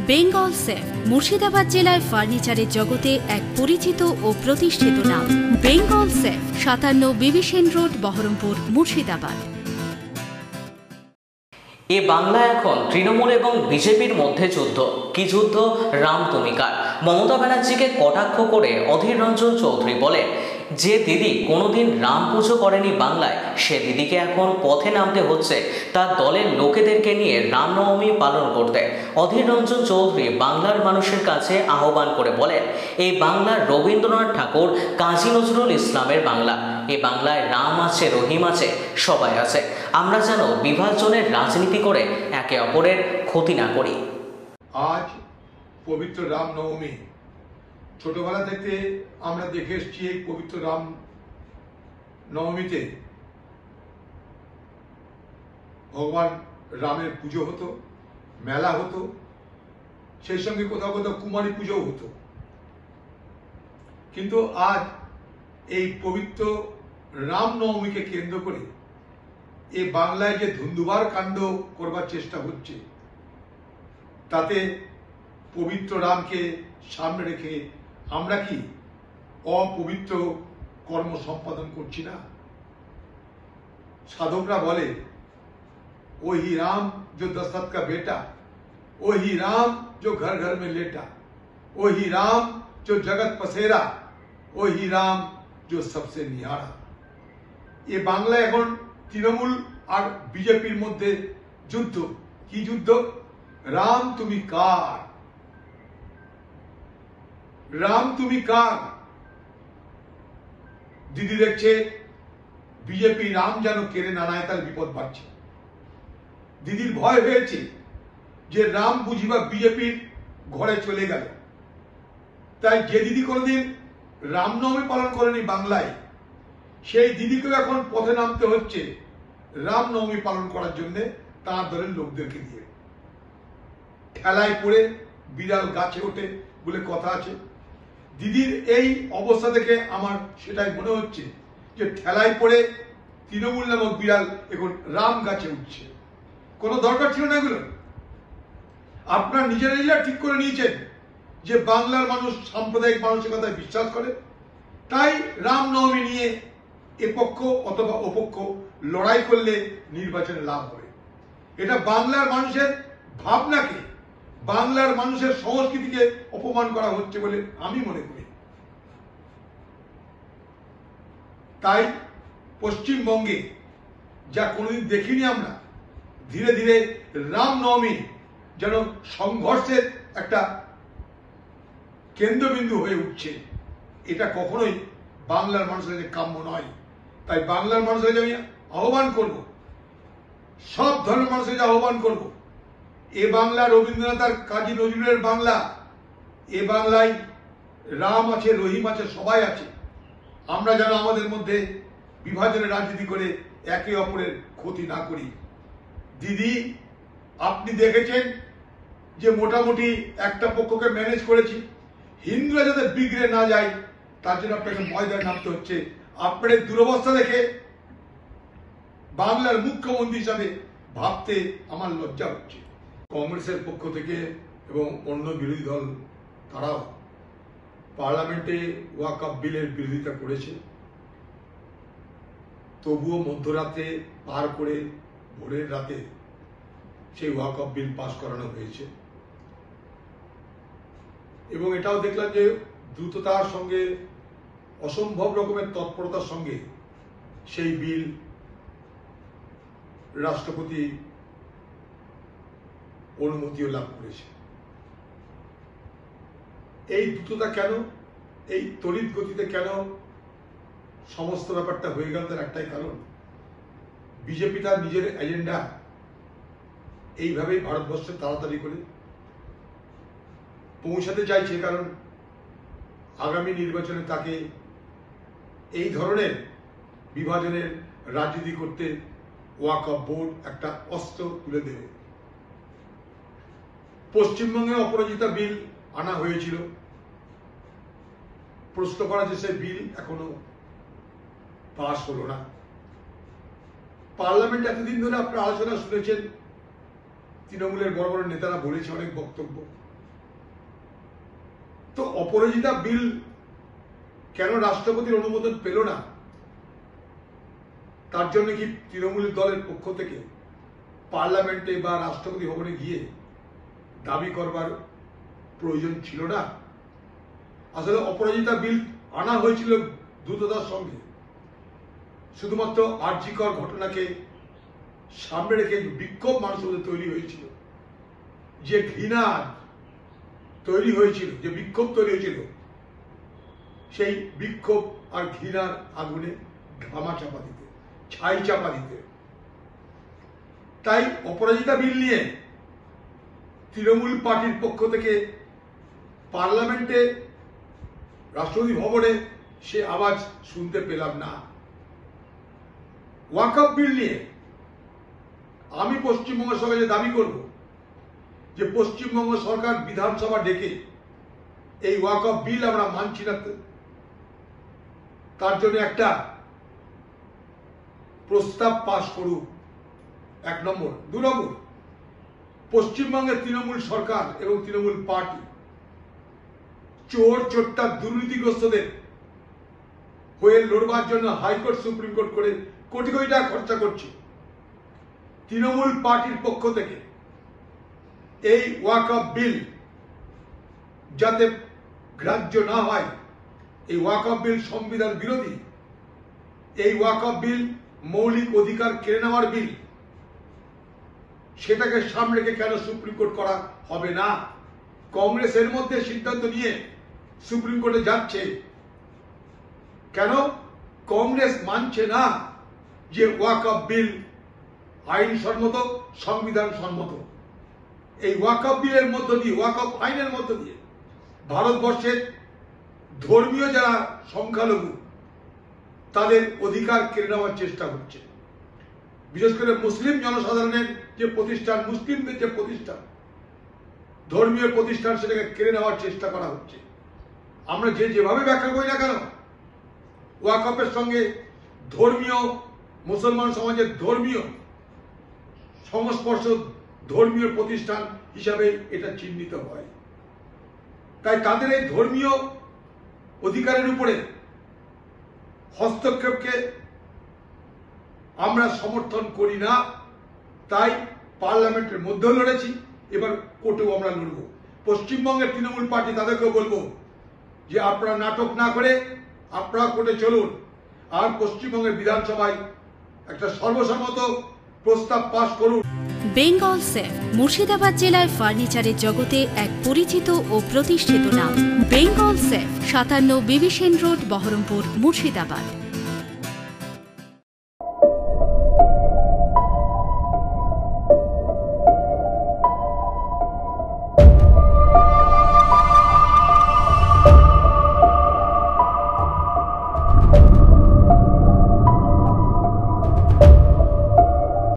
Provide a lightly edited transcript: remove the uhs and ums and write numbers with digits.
Bengal safe Murshidabad জেলায় ফার্নিচারের জগতে এক পরিচিত ও প্রতিষ্ঠিত নাম। Bengal safe 57 বিবিসেন road, Baharampur, Murshidabad. এ বাংলা এখন তৃণমূল এবং বিজেপির মধ্যে যুদ্ধ। কি যুদ্ধ? রাম তুমি কার। মমতা ব্যানার্জিকে কটাক্ষ করে অধীর রঞ্জন চৌধুরী বলেন, যে দিদি কোনোদিন রাম পুজো করেনি বাংলায়, সে দিদিকে এখন পথে নামতে হচ্ছে তার দলের লোকেদেরকে নিয়ে রামনবমী পালন করতে। অধীর রঞ্জন চৌধুরী বাংলার মানুষের কাছে আহ্বান করে বলেন, এই বাংলার রবীন্দ্রনাথ ঠাকুর, কাজী নজরুল ইসলামের বাংলা। এ বাংলায় রাম আছে, রহিম আছে, সবাই আছে। আমরা যেন বিভাজনের রাজনীতি করে একে অপরের ক্ষতি না করি। আজ পবিত্র রাম নবমী। ছোটবেলা থেকে আমরা দেখে এসেছি এই পবিত্র রাম নবমীতে ভগবান রামের পুজো হতো, মেলা হতো, সেই সঙ্গে কোথাও কোথাও কুমারী পুজোও হতো। কিন্তু আজ এই পবিত্র রাম নবমীকে কেন্দ্র করে এই বাংলায় যে ধুন্ধুবার কাণ্ড করবার চেষ্টা হচ্ছে, তাতে পবিত্র রামকে সামনে রেখে আমরা কি অপবিত্র কর্ম সম্পাদন করছি না? সাধকরা বলে, ওহি রাম जो दशरथ का बेटा, वही राम जो घर घर में लेटा, वही राम जो जगत पसेरा, वही राम जो सबसे निहारा। ये बांग्ला এখন তৃণমূল আর বিজেপির মধ্যে যুদ্ধ। কি যুদ্ধ? রাম তুমি কার, রাম তুমি কার। দিদি দেখছে বিজেপি রাম যেন কেড়ে না নেয়, তার বিপদ বাড়ছে। দিদির ভয় হয়েছে যে রাম বুঝিবা বিজেপির ঘরে চলে গেল। তাই যে দিদি কোনোদিন রামনবমী পালন করেনি বাংলায়, সেই দিদিকেও এখন পথে নামতে হচ্ছে রামনবমী পালন করার জন্য তার দলের লোকদেরকে দিয়ে। ঠেলায় পড়ে বিড়াল গাছে ওঠে বলে কথা আছে। দিদির এই অবস্থা দেখে আমার সেটাই মনে হচ্ছে যে ঠেলায় পড়ে তৃণমূল নামক বিড়াল এখন রাম গাছে উঠছে। কোনো দরকার ছিল না এগুলো। আপনার নিজেরা ঠিক করে নিয়েছেন যে বাংলার মানুষ সাম্প্রদায়িক মানসিকতায় বিশ্বাস করে, তাই রামনবমী নিয়ে এপক্ষ অথবা অপক্ষ লড়াই করলে নির্বাচনে লাভ হবে। এটা বাংলার মানুষের ভাবনাকে, বাংলার মানুষের সংস্কৃতিকে অপমান করা হচ্ছে বলে আমি মনে করি। তাই পশ্চিমবঙ্গে যা কোনোদিন দেখিনি আমরা, ধীরে ধীরে রামনবমী যেন সংঘর্ষের একটা কেন্দ্রবিন্দু হয়ে উঠছে, এটা কখনোই বাংলার মানুষের কাছে কাম্য নয়। তাই বাংলার মানুষের কাছে আমি আহ্বান করব, সব ধর্মের মানুষের কাছে আহ্বান করব, এ বাংলা রবীন্দ্রনাথ আর কাজী নজরুলের বাংলা। এ বাংলায় রাম আছে, রহিম আছে, সবাই আছে। আমরা যেন আমাদের মধ্যে বিভাজনের রাজনীতি করে একে অপরের ক্ষতি না করি। দিদি, আপনি দেখেছেন যে মোটামুটি একটা পক্ষকে ম্যানেজ করেছি। হিন্দুরা যাতে বিগড়ে না যায় তার জন্য আপনাকে ময়দানে নামতে হচ্ছে। আপনার দুরবস্থা দেখে বাংলার মুখ্যমন্ত্রী হিসাবে ভাবতে আমার লজ্জা হচ্ছে। কংগ্রেসের পক্ষ থেকে এবং অন্য বিরোধী দল তারাও পার্লামেন্টে ওয়াকফ বিলের বিরোধিতা করেছে। তবুও মধ্যরাতে পার করে ভোরের রাতে সেই ওয়াকফ বিল পাস করানো হয়েছে। এবং এটাও দেখলাম যে দ্রুততার সঙ্গে, অসম্ভব রকমের তৎপরতার সঙ্গে সেই বিল রাষ্ট্রপতি অনুমতিও লাভ করেছে। এই দ্রুততা কেন, এই তড়িৎ গতিতে কেন সমস্ত ব্যাপারটা হয়ে গেল, তার একটাই কারণ, বিজেপি তার নিজের এজেন্ডা এইভাবেই ভারতবর্ষে তাড়াতাড়ি করে পৌঁছাতে চাইছে। কারণ আগামী নির্বাচনে তাকে এই ধরনের বিভাজনের রাজনীতি করতে ওয়াকফ বোর্ড একটা অস্ত্র তুলে দেবে। পশ্চিমবঙ্গে অপরাজিতা বিল আনা হয়েছিল। প্রশ্ন করা যে সেই বিল এখনো পাস হলো না। পার্লামেন্ট এতদিন ধরে আপনারা আলোচনা শুনেছেন, তৃণমূলের বড় বড় নেতারা বলেছে অনেক বক্তব্য, তো অপরাজিতা বিল কেন রাষ্ট্রপতির অনুমোদন পেল না, তার জন্য কি তৃণমূল দলের পক্ষ থেকে পার্লামেন্টে বা রাষ্ট্রপতি ভবনে গিয়ে দাবি করবার প্রয়োজন ছিল না? আসলে অপরাজিতা বিল আনা হয়েছিল দ্রুততার সঙ্গে, শুধুমাত্র আরজিকর ঘটনাকে সামনে রেখে বিক্ষোভ মানুষের মধ্যে তৈরি হয়েছিল, যে ঘৃণা তৈরি হয়েছিল, যে বিক্ষোভ তৈরি হয়েছিল, সেই বিক্ষোভ আর ঘৃণার আগুনে ঘামা চাপা দিতে, ছাই চাপা দিতে। তাই অপরাজিতা বিল নিয়ে তৃণমূল পার্টির পক্ষ থেকে পার্লামেন্টে, রাষ্ট্রপতি ভবনে সে আওয়াজ শুনতে পেলাম না। ওয়াকফ বিল নিয়ে আমি পশ্চিমবঙ্গ সরকারকে দাবি করব যে পশ্চিমবঙ্গ সরকার বিধানসভা ডেকে এই ওয়াকফ বিল আমরা মানছি না, তার জন্য একটা প্রস্তাব পাশ করুক, 1 নম্বর। 2 নম্বর, পশ্চিমবঙ্গের তৃণমূল সরকার এবং তৃণমূল পার্টি চোর চোট্টা দুর্নীতিগ্রস্তদের হয়ে লড়বার জন্য হাইকোর্ট সুপ্রিম কোর্ট করে কোটি কোটি টাকা খরচা করছে। তৃণমূল পার্টির পক্ষ থেকে এই ওয়াকফ বিল যাতে গ্রাহ্য না হয়, এই ওয়াকফ বিল সংবিধান বিরোধী, এই ওয়াকফ বিল মৌলিক অধিকার কেড়ে নেওয়ার বিল, সেটাকে সামনে রেখে কেন সুপ্রিম কোর্ট করা হবে না? কংগ্রেসের মধ্যে সিদ্ধান্ত নিয়ে সুপ্রিম কোর্টে যাচ্ছে, কেন কংগ্রেস মানছে না যে ওয়াকফ বিল আইনসম্মত, সংবিধান সম্মত? এই ওয়াকফ বিলের মধ্য দিয়ে, ওয়াকফ আইনের মধ্য দিয়ে ভারতবর্ষের ধর্মীয় যারা সংখ্যালঘু তাদের অধিকার কেড়ে নেওয়ার চেষ্টা হচ্ছে। বিশেষ করে মুসলিম জনসাধারণের যে প্রতিষ্ঠান, মুসলিমদের যে প্রতিষ্ঠান, ধর্মীয় প্রতিষ্ঠান, সেটাকে কেড়ে নেওয়ার চেষ্টা করা হচ্ছে। আমরা যেভাবে ব্যাখ্যা করি না কেন, ওয়াকফের সঙ্গে ধর্মীয়, মুসলমান সমাজের ধর্মীয় সংস্পর্শ, ধর্মীয় প্রতিষ্ঠান হিসাবে এটা চিহ্নিত হয়। তাই তাদের এই ধর্মীয় অধিকারের উপরে হস্তক্ষেপকে আমরা সমর্থন করি না। তাই পার্লামেন্টের মধ্যেও লড়েছি, এবার কোর্টেও আমরা লড়ব। পশ্চিমবঙ্গের তৃণমূল পার্টি তাদেরকেও বলবো যে আপনারা নাটক না করে আপনারা কোর্টে চলুন, আর পশ্চিমবঙ্গের বিধানসভায় একটা সর্বসম্মত প্রস্তাব পাশ করুন। বেঙ্গল সেফ মুর্শিদাবাদ জেলায় ফার্নিচারের জগতে এক পরিচিত ও প্রতিষ্ঠিত নাম। Bengal safe 57 বিবিসেন road, Baharampur, Murshidabad.